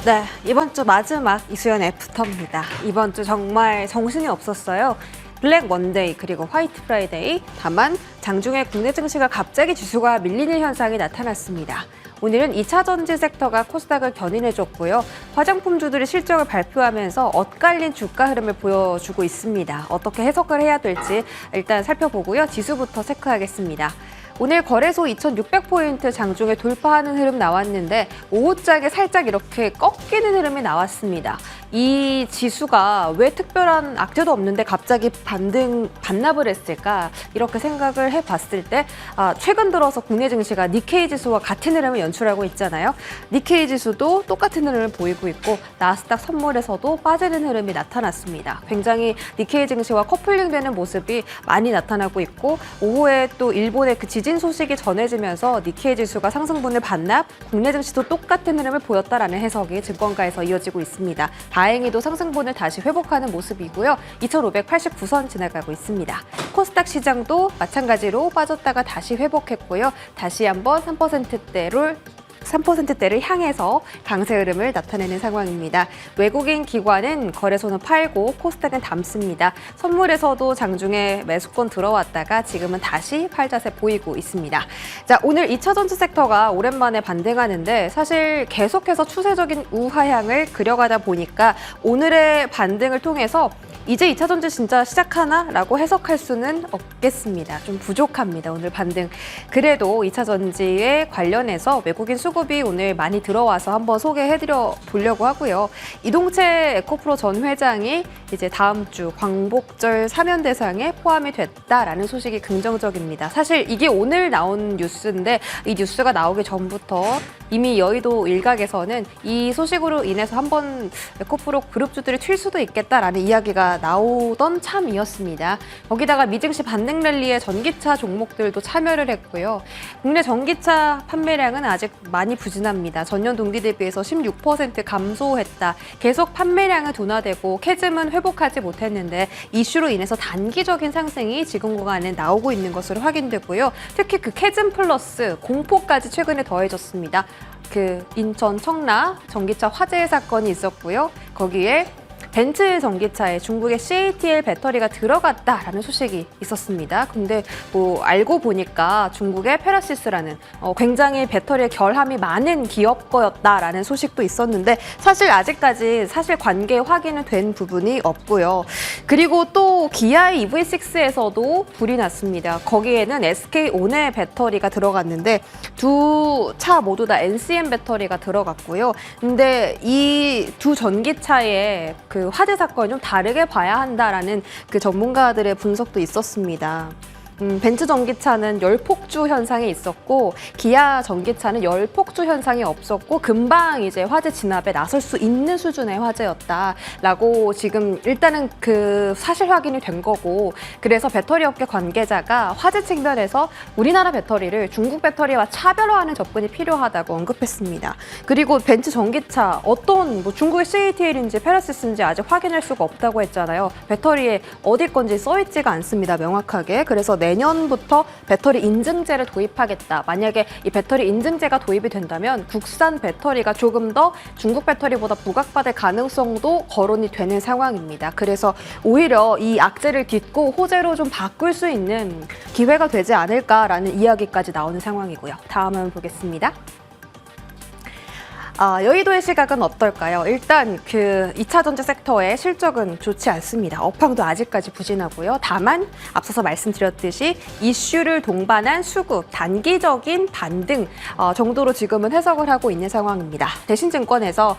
네, 이번 주 마지막 이수연 애프터입니다. 이번 주 정말 정신이 없었어요. 블랙 먼데이 그리고 화이트 프라이데이. 다만 장중에 국내 증시가 갑자기 지수가 밀리는 현상이 나타났습니다. 오늘은 2차 전지 섹터가 코스닥을 견인해줬고요. 화장품주들이 실적을 발표하면서 엇갈린 주가 흐름을 보여주고 있습니다. 어떻게 해석을 해야 될지 일단 살펴보고요. 지수부터 체크하겠습니다. 오늘 거래소 2,600포인트 장중에 돌파하는 흐름 나왔는데 오후장에 살짝 이렇게 꺾이는 흐름이 나왔습니다. 이 지수가 왜 특별한 악재도 없는데 갑자기 반납을 했을까? 이렇게 생각을 해봤을 때 최근 들어서 국내 증시가 니케이 지수와 같은 흐름을 연출하고 있잖아요. 니케이 지수도 똑같은 흐름을 보이고 있고 나스닥 선물에서도 빠지는 흐름이 나타났습니다. 굉장히 니케이 증시와 커플링되는 모습이 많이 나타나고 있고 오후에 또 일본의 그 지진 소식이 전해지면서 니케이 지수가 상승분을 반납, 국내 증시도 똑같은 흐름을 보였다라는 해석이 증권가에서 이어지고 있습니다. 다행히도 상승분을 다시 회복하는 모습이고요. 2,589선 지나가고 있습니다. 코스닥 시장도 마찬가지로 빠졌다가 다시 회복했고요. 다시 한번 3%대를 향해서 강세 흐름을 나타내는 상황입니다. 외국인 기관은 거래소는 팔고 코스닥은 담습니다. 선물에서도 장중에 매수권 들어왔다가 지금은 다시 팔자세 보이고 있습니다. 자, 오늘 2차 전지 섹터가 오랜만에 반등하는데 사실 계속해서 추세적인 우하향을 그려가다 보니까 오늘의 반등을 통해서 이제 2차 전지 진짜 시작하나? 라고 해석할 수는 없겠습니다. 좀 부족합니다, 오늘 반등. 그래도 2차 전지에 관련해서 외국인 수급이 오늘 많이 들어와서 한번 소개해드려 보려고 하고요. 이동채 에코프로 전 회장이 이제 다음 주 광복절 사면 대상에 포함이 됐다라는 소식이 긍정적입니다. 사실 이게 오늘 나온 뉴스인데 이 뉴스가 나오기 전부터 이미 여의도 일각에서는 이 소식으로 인해서 한번 에코프로 그룹주들이 튈 수도 있겠다라는 이야기가 나오던 참이었습니다. 거기다가 미증시 반등 랠리에 전기차 종목들도 참여를 했고요. 국내 전기차 판매량은 아직 많이 부진합니다. 전년 동기 대비해서 16% 감소했다. 계속 판매량은 둔화되고 캐즘은 회복하지 못했는데 이슈로 인해서 단기적인 상승이 지금 구간에 나오고 있는 것으로 확인되고요. 특히 그 캐즘 플러스 공포까지 최근에 더해졌습니다. 그 인천 청라 전기차 화재 사건이 있었고요. 거기에 벤츠 전기차에 중국의 CATL 배터리가 들어갔다라는 소식이 있었습니다. 근데 뭐 알고 보니까 중국의 페라시스라는 굉장히 배터리의 결함이 많은 기업 거였다라는 소식도 있었는데 사실 아직까지 관계 확인은 된 부분이 없고요. 그리고 또 기아의 EV6에서도 불이 났습니다. 거기에는 SK 온의 배터리가 들어갔는데 두 차 모두 다 NCM 배터리가 들어갔고요. 근데 이 두 전기차의 그 화재 사건을 좀 다르게 봐야 한다라는 그 전문가들의 분석도 있었습니다. 벤츠 전기차는 열폭주 현상이 있었고 기아 전기차는 열폭주 현상이 없었고 금방 이제 화재 진압에 나설 수 있는 수준의 화재였다라고 지금 일단은 그 사실 확인이 된 거고 그래서 배터리 업계 관계자가 화재 측면에서 우리나라 배터리를 중국 배터리와 차별화하는 접근이 필요하다고 언급했습니다. 그리고 벤츠 전기차 어떤 뭐 중국의 CATL인지 페라시스인지 아직 확인할 수가 없다고 했잖아요. 배터리에 어디 건지 써있지가 않습니다. 명확하게. 그래서 내년부터 배터리 인증제를 도입하겠다. 만약에 이 배터리 인증제가 도입이 된다면 국산 배터리가 조금 더 중국 배터리보다 부각받을 가능성도 거론이 되는 상황입니다. 그래서 오히려 이 악재를 딛고 호재로 좀 바꿀 수 있는 기회가 되지 않을까라는 이야기까지 나오는 상황이고요. 다음은 보겠습니다. 여의도의 시각은 어떨까요? 일단 그 2차 전지 섹터의 실적은 좋지 않습니다. 업황도 아직까지 부진하고요. 다만 앞서서 말씀드렸듯이 이슈를 동반한 수급, 단기적인 반등 정도로 지금은 해석을 하고 있는 상황입니다. 대신증권에서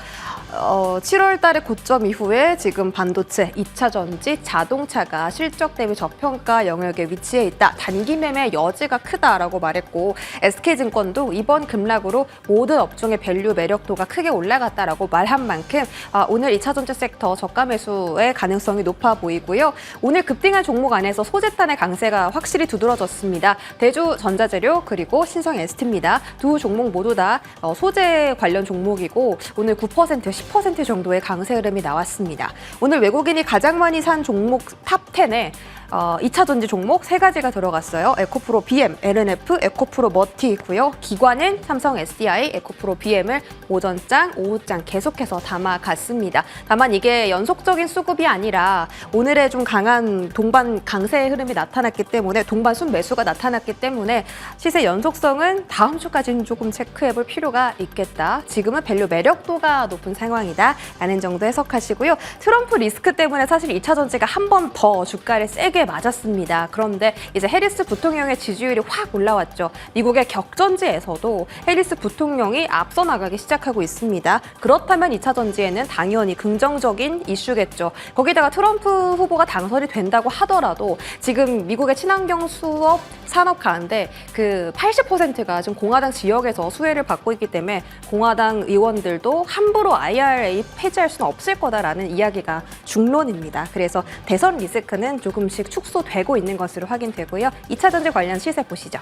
7월 달의 고점 이후에 지금 반도체, 2차 전지, 자동차가 실적 대비 저평가 영역에 위치해 있다. 단기 매매 여지가 크다라고 말했고 SK증권도 이번 급락으로 모든 업종의 밸류 매력도가 크게 올라갔다라고 말한 만큼 오늘 2차 전지 섹터 저가 매수의 가능성이 높아 보이고요. 오늘 급등한 종목 안에서 소재탄의 강세가 확실히 두드러졌습니다. 대주전자재료 그리고 신성 ST입니다. 두 종목 모두 다 소재 관련 종목이고 오늘 9%, 10% 정도의 강세 흐름이 나왔습니다. 오늘 외국인이 가장 많이 산 종목 탑10에 2차 전지 종목 3가지가 들어갔어요. 에코프로 BM, LNF, 에코프로 머티 있고요. 기관은 삼성 SDI, 에코프로 BM을 오전장, 오후장 계속해서 담아갔습니다. 다만 이게 연속적인 수급이 아니라 오늘의 좀 강한 동반 강세의 흐름이 나타났기 때문에 동반 순매수가 나타났기 때문에 시세 연속성은 다음 주까지는 조금 체크해볼 필요가 있겠다. 지금은 밸류 매력도가 높은 상황이다 라는 정도 해석하시고요. 트럼프 리스크 때문에 사실 2차 전지가 한 번 더 주가를 세게 맞았습니다. 그런데 이제 해리스 부통령의 지지율이 확 올라왔죠. 미국의 격전지에서도 해리스 부통령이 앞서 나가기 시작하고 있습니다. 그렇다면 2차 전지에는 당연히 긍정적인 이슈겠죠. 거기다가 트럼프 후보가 당선이 된다고 하더라도 지금 미국의 친환경 수업 산업 가운데 그 80%가 지금 공화당 지역에서 수혜를 받고 있기 때문에 공화당 의원들도 함부로 IRA 폐지할 수는 없을 거다라는 이야기가 중론입니다. 그래서 대선 리스크는 조금씩 축소되고 있는 것으로 확인되고요. 2차 전지 관련 시세 보시죠.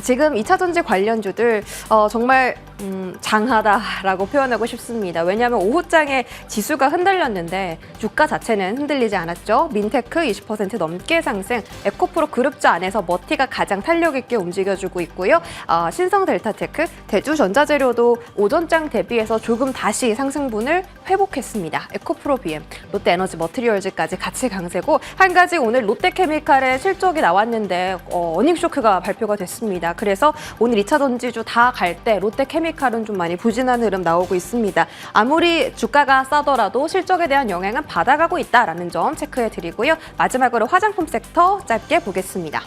지금 2차 전지 관련주들 정말 장하다라고 표현하고 싶습니다. 왜냐하면 오후장에 지수가 흔들렸는데 주가 자체는 흔들리지 않았죠. 민테크 20% 넘게 상승, 에코프로 그룹주 안에서 머티가 가장 탄력 있게 움직여주고 있고요. 신성 델타테크, 대주전자재료도 오전장 대비해서 조금 다시 상승분을 회복했습니다. 에코프로 BM, 롯데에너지 머티리얼즈까지 같이 강세고 한 가지 오늘 롯데케미칼의 실적이 나왔는데 어닝쇼크가 발표가 됐습니다. 그래서 오늘 2차 전지주 다 갈 때 롯데케미칼은 좀 많이 부진한 흐름 나오고 있습니다. 아무리 주가가 싸더라도 실적에 대한 영향은 받아가고 있다라는 점 체크해 드리고요. 마지막으로 화장품 섹터 짧게 보겠습니다.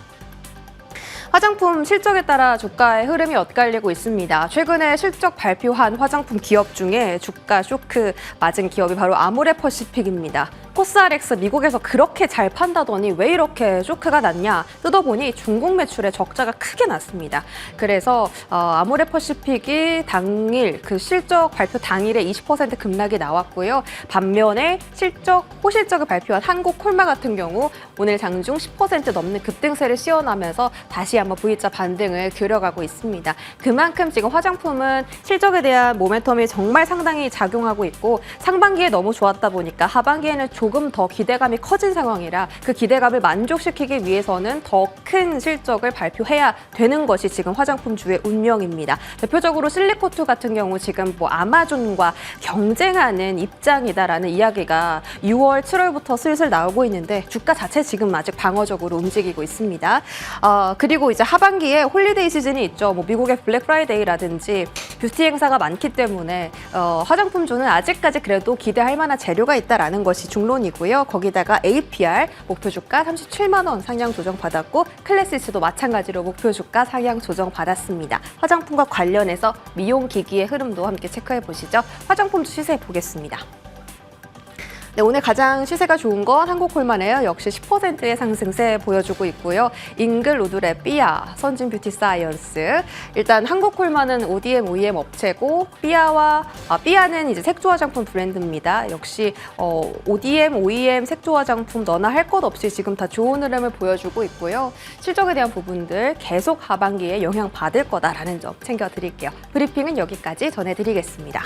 화장품 실적에 따라 주가의 흐름이 엇갈리고 있습니다. 최근에 실적 발표한 화장품 기업 중에 주가 쇼크 맞은 기업이 바로 아모레퍼시픽입니다. 코스알엑스 미국에서 그렇게 잘 판다더니 왜 이렇게 쇼크가 났냐 뜯어보니 중국 매출에 적자가 크게 났습니다. 그래서 아모레퍼시픽이 당일 그 실적 발표 당일에 20% 급락이 나왔고요. 반면에 호실적을 발표한 한국콜마 같은 경우 오늘 장중 10% 넘는 급등세를 씌워나면서 다시 한번 V자 반등을 그려가고 있습니다. 그만큼 지금 화장품은 실적에 대한 모멘텀이 정말 상당히 작용하고 있고 상반기에 너무 좋았다 보니까 하반기에는 조금 더 기대감이 커진 상황이라 그 기대감을 만족시키기 위해서는 더 큰 실적을 발표해야 되는 것이 지금 화장품주의 운명입니다. 대표적으로 실리코트 같은 경우 지금 아마존과 경쟁하는 입장이다라는 이야기가 6월, 7월부터 슬슬 나오고 있는데 주가 자체 지금 아직 방어적으로 움직이고 있습니다. 그리고 이제 하반기에 홀리데이 시즌이 있죠. 미국의 블랙 프라이데이라든지 뷰티 행사가 많기 때문에 화장품주는 아직까지 그래도 기대할 만한 재료가 있다라는 것이 중론이고요. 거기다가 APR 목표 주가 37만 원 상향 조정 받았고 클래시스도 마찬가지로 목표 주가 상향 조정 받았습니다. 화장품과 관련해서 미용 기기의 흐름도 함께 체크해 보시죠. 화장품주 시세 보겠습니다. 네, 오늘 가장 시세가 좋은 건 한국콜마네요. 역시 10%의 상승세 보여주고 있고요. 잉글, 우드랩, 삐아, 선진 뷰티 사이언스. 일단 한국콜마는 ODM, OEM 업체고 삐아는 이제 색조 화장품 브랜드입니다. 역시 ODM, OEM 색조 화장품 너나 할 것 없이 지금 다 좋은 흐름을 보여주고 있고요. 실적에 대한 부분들 계속 하반기에 영향받을 거다라는 점 챙겨드릴게요. 브리핑은 여기까지 전해드리겠습니다.